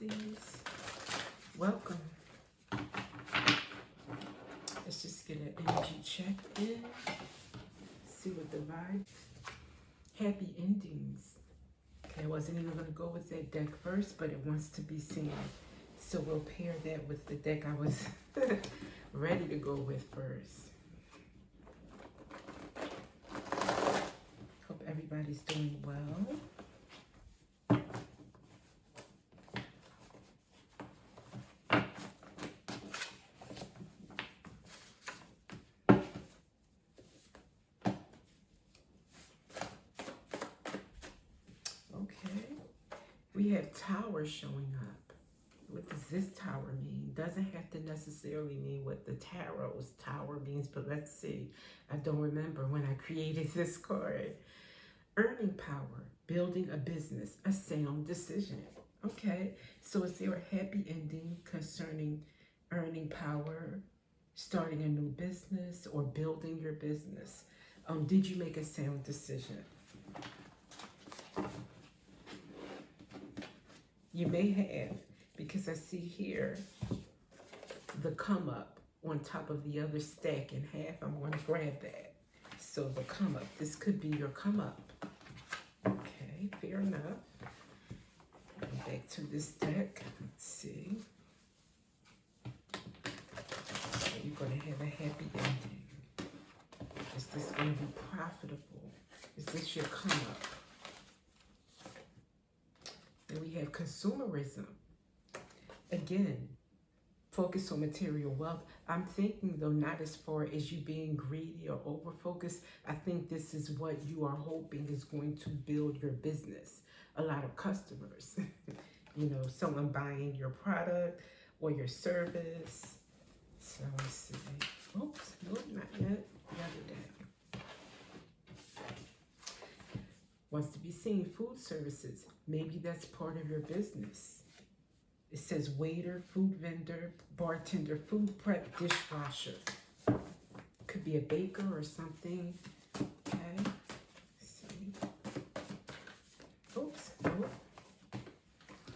Pisces. Welcome. Let's just get an energy check in. See what the vibe. Happy endings. Okay, I wasn't even going to go with that deck first, but it wants to be seen. So we'll pair that with the deck I was ready to go with first. Hope everybody's doing well. We have Tower showing up. What does this Tower mean? Doesn't have to necessarily mean what the Tarot's Tower means, but let's see. I don't remember when I created this card. Earning power, building a business, a sound decision. Okay, so is there a happy ending concerning earning power, starting a new business, or building your business? Did you make a sound decision? You may have, because I see here the come up on top of the other stack in half. I'm going to grab that. So the come up, this could be your come up. Okay, fair enough. Back to this deck. Let's see. You're going to have a happy ending. Is this going to be profitable? Is this your come up? And we have consumerism. Again, focus on material wealth. I'm thinking, though, not as far as you being greedy or over-focused. I think this is what you are hoping is going to build your business. A lot of customers. You know, someone buying your product or your service. So let's see. Oops, nope, not yet. The other down. Wants to be seen, food services. Maybe that's part of your business. It says waiter, food vendor, bartender, food prep, dishwasher. Could be a baker or something. Okay. Let's see. Oops. Nope.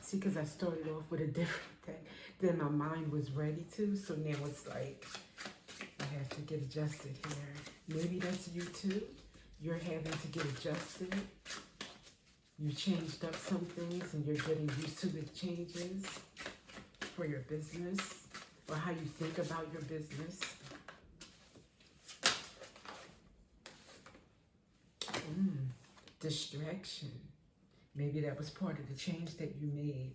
See, because I started off with a different thing. Then my mind was ready to. So now it's like I have to get adjusted here. Maybe that's you too. You're having to get adjusted. You changed up some things and you're getting used to the changes for your business or how you think about your business. Distraction. Maybe that was part of the change that you made.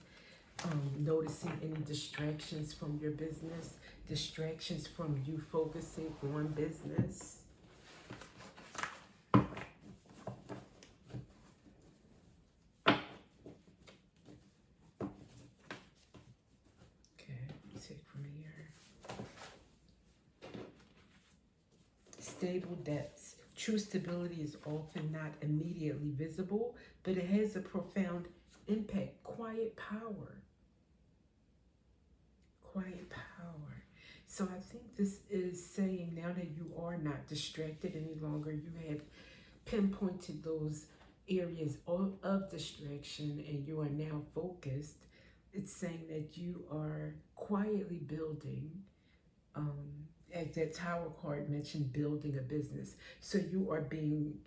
Noticing any distractions from your business, distractions from you focusing on business. Stable debts. True stability is often not immediately visible, but it has a profound impact. Quiet power. Quiet power. So I think this is saying now that you are not distracted any longer, you have pinpointed those areas of distraction and you are now focused. It's saying that you are quietly building as that Tower card mentioned, building a business. So you are being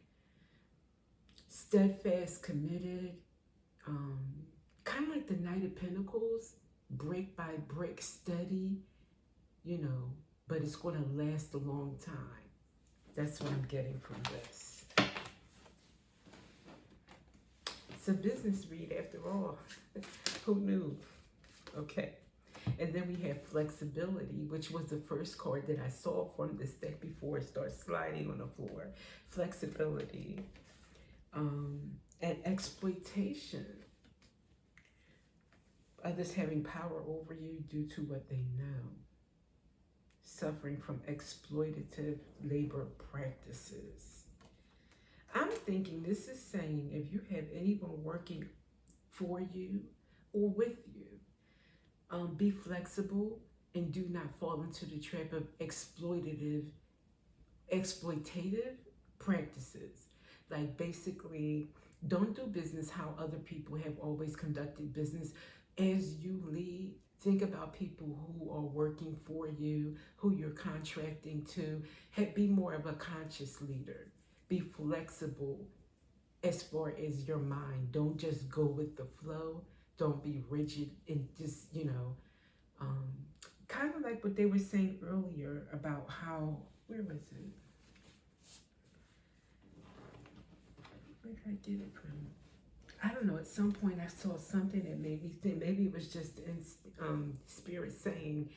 steadfast, committed, kind of like the Knight of Pentacles, brick by brick, steady, you know, but it's going to last a long time. That's what I'm getting from this. It's a business read after all. Who knew? Okay. And then we have flexibility, which was the first card that I saw from this deck before it starts sliding on the floor. Flexibility and exploitation. Others having power over you due to what they know. Suffering from exploitative labor practices. I'm thinking this is saying if you have anyone working for you or with you, be flexible and do not fall into the trap of exploitative practices. Like basically, don't do business how other people have always conducted business. As you lead, think about people who are working for you, who you're contracting to. Be more of a conscious leader. Be flexible as far as your mind. Don't just go with the flow. Don't be rigid and just, um, kind of like what they were saying earlier about how, where was it? Where did I get it from? I don't know. At some point, I saw something that made me think. Maybe it was just in spirit saying,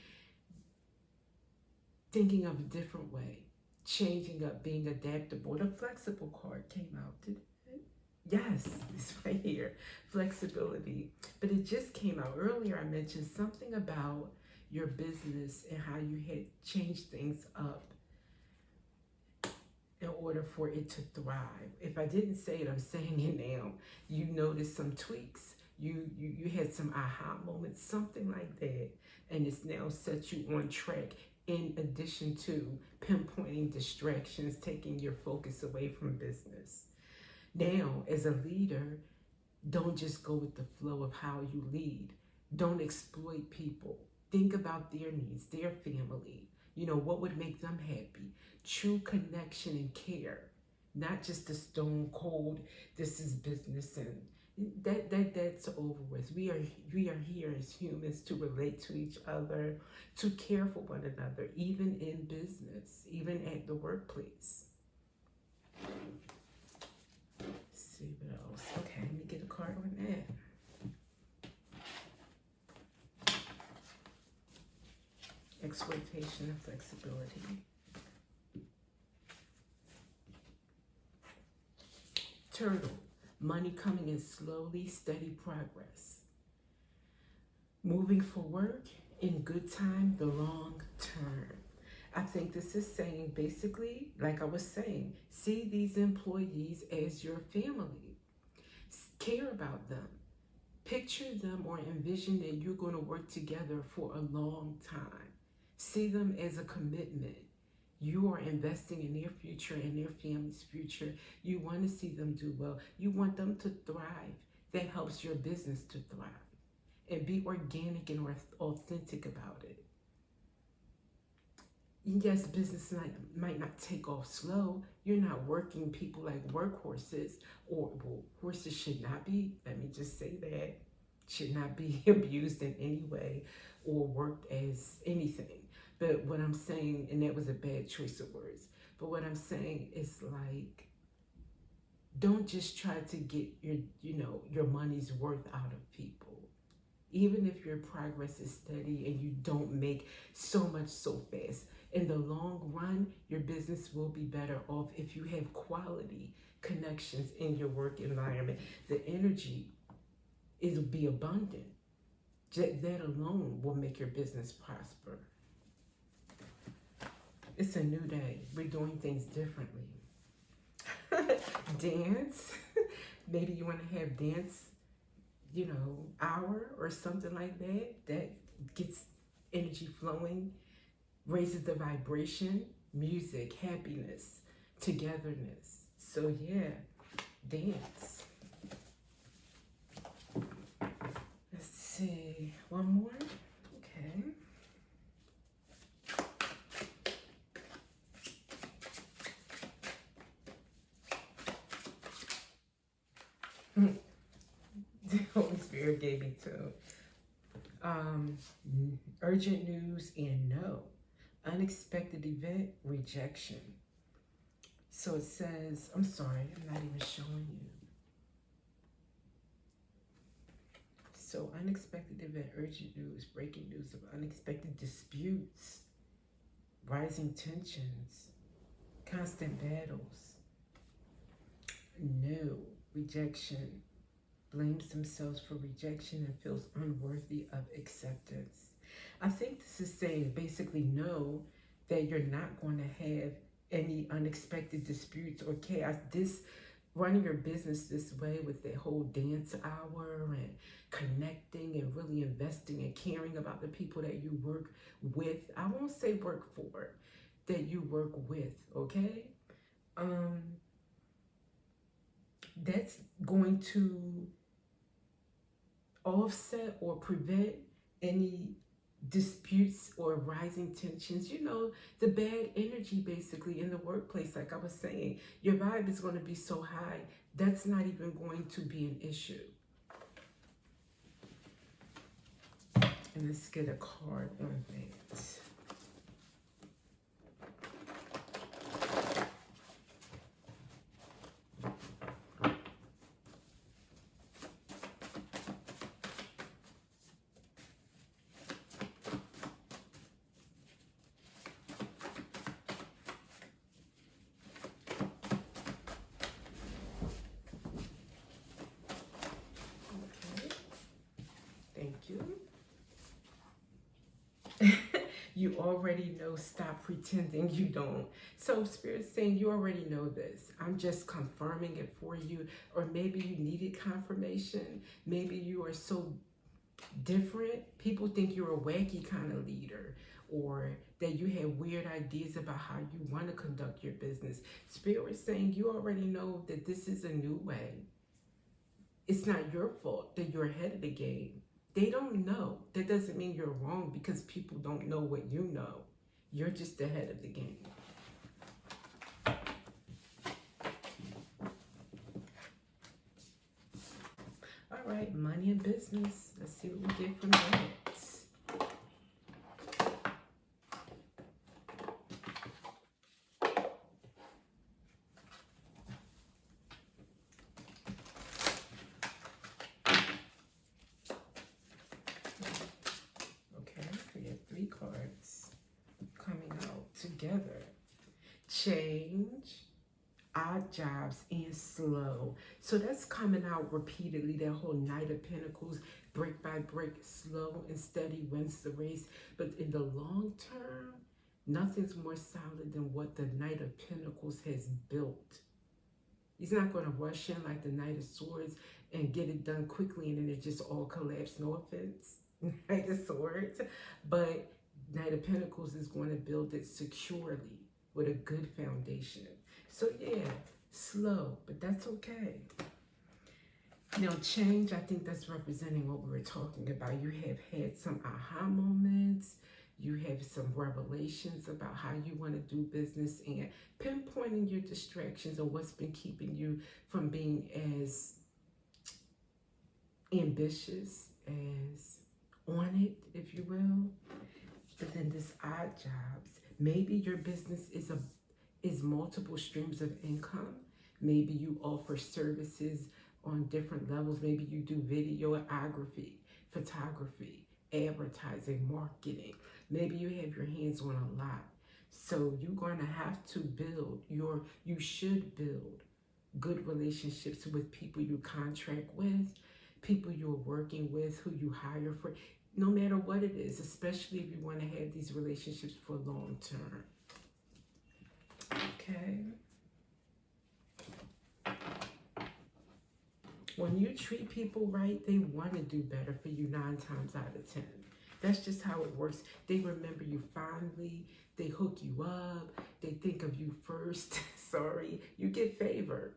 thinking of a different way, changing up, being adaptable. The flexible card came out. Did it? Yes, it's right here. Flexibility. But it just came out earlier. I mentioned something about your business and how you had changed things up in order for it to thrive. If I didn't say it, I'm saying it now. You noticed some tweaks. You had some aha moments, something like that, and it's now set you on track. In addition to pinpointing distractions, taking your focus away from business. Now, as a leader, don't just go with the flow of how you lead. Don't exploit people. Think about their needs, their family. What would make them happy? True connection and care, not just a stone cold, this is business, and that's over with. We are here as humans to relate to each other, to care for one another, even in business, even at the workplace. Let's see what else. Okay, let me get a card on that. Exploitation and flexibility. Turtle, money coming in slowly, steady progress. Moving forward in good time, the long term. I think this is saying basically, like I was saying, see these employees as your family. Care about them. Picture them or envision that you're going to work together for a long time. See them as a commitment. You are investing in their future and their family's future. You want to see them do well. You want them to thrive. That helps your business to thrive. And be organic and authentic about it. Yes, business might not take off slow. You're not working people like workhorses, or horses should not be, let me just say that, should not be abused in any way or worked as anything. But what I'm saying, and that was a bad choice of words, but what I'm saying is like, don't just try to get your money's worth out of people. Even if your progress is steady and you don't make so much so fast, in the long run, your business will be better off if you have quality connections in your work environment. The energy will be abundant. That alone will make your business prosper. It's a new day. We're doing things differently. Dance. Maybe you want to have dance, hour or something like that. That gets energy flowing, raises the vibration, music, happiness, togetherness. So yeah, dance. Let's see, one more. Okay. The Holy Spirit gave me two. Urgent news and no. Unexpected event, rejection. So it says, I'm sorry, I'm not even showing you. So unexpected event, urgent news, breaking news of unexpected disputes, rising tensions, constant battles. No, rejection. Blames themselves for rejection and feels unworthy of acceptance. I think this is saying basically no, that you're not going to have any unexpected disputes or chaos. Running your business this way with the whole dance hour and connecting and really investing and caring about the people that you work with. I won't say work for, that you work with, okay? That's going to offset or prevent any disputes or rising tensions, the bad energy basically in the workplace. Like I was saying, your vibe is going to be so high, that's not even going to be an issue. And let's get a card on that. Thank you. You already know, stop pretending you don't. So Spirit's saying you already know this. I'm just confirming it for you. Or maybe you needed confirmation. Maybe you are so different. People think you're a wacky kind of leader, or that you have weird ideas about how you want to conduct your business. Spirit is saying you already know that this is a new way. It's not your fault that you're ahead of the game. They don't know. That doesn't mean you're wrong because people don't know what you know. You're just ahead of the game. All right, money and business. Let's see what we get from that. Cards coming out together. Change, odd jobs, and slow. So that's coming out repeatedly. That whole Knight of Pentacles, break by break, slow and steady wins the race. But in the long term, nothing's more solid than what the Knight of Pentacles has built. He's not going to rush in like the Knight of Swords and get it done quickly and then it just all collapse. No offense, Knight of Swords. But Knight of Pentacles is going to build it securely with a good foundation. So yeah, slow, but that's okay. Now change, I think that's representing what we were talking about. You have had some aha moments. You have some revelations about how you want to do business and pinpointing your distractions and what's been keeping you from being as ambitious, as on it, if you will. But then this odd jobs, maybe your business is multiple streams of income. Maybe you offer services on different levels. Maybe you do videography, photography, advertising, marketing. Maybe you have your hands on a lot. So you're going to have to you should build good relationships with people you contract with, people you're working with, who you hire for. No matter what it is, especially if you want to have these relationships for long term. Okay. When you treat people right, they want to do better for you 9 times out of 10. That's just how it works. They remember you fondly. They hook you up. They think of you first. Sorry, you get favored.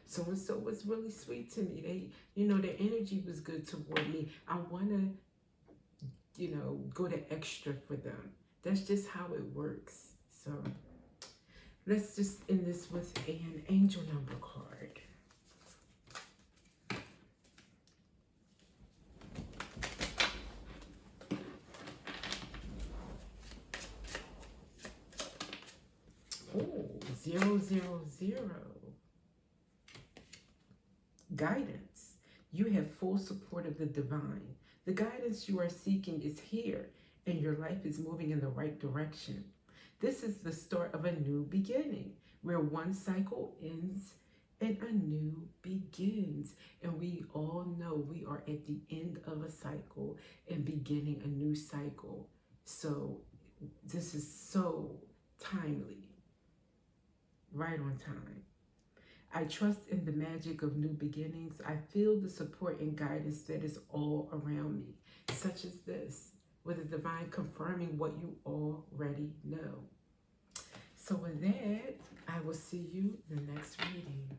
So-and-so was really sweet to me. Their energy was good toward me. I want to go the extra for them. That's just how it works. So let's just end this with an angel number card. Oh, 000. Guidance. You have full support of the divine. The guidance you are seeking is here, and your life is moving in the right direction. This is the start of a new beginning, where one cycle ends and a new begins. And we all know we are at the end of a cycle and beginning a new cycle. So this is so timely, right on time. I trust in the magic of new beginnings. I feel the support and guidance that is all around me, such as this, with the divine confirming what you already know. So with that, I will see you in the next reading.